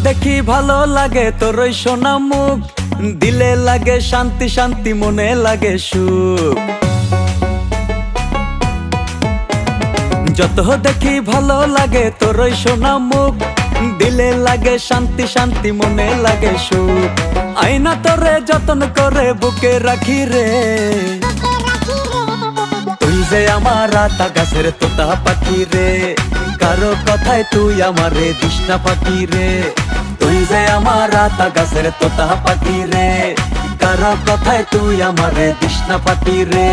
দেখি ভালো লাগে তোর ওই সোনা মুখ, দিলে লাগে শান্তি শান্তি, মনে লাগে সুখ। যত দেখি ভালো লাগে তোর ওই সোনা মুখ, দিলে লাগে শান্তি শান্তি, মনে লাগে সুখ। আয়না তোরে যতন করে বুকে রাখি রে, তুই যে আমার রাতা গাছের তোতা পাখি রে। কারো কথায় তুই আমারে দিস না ফাঁকি রে, তুই যে আমার রাতা গাছের তোতা পাখি রে। কারো কথায় তুই আমারে দিস না ফাঁকি রে।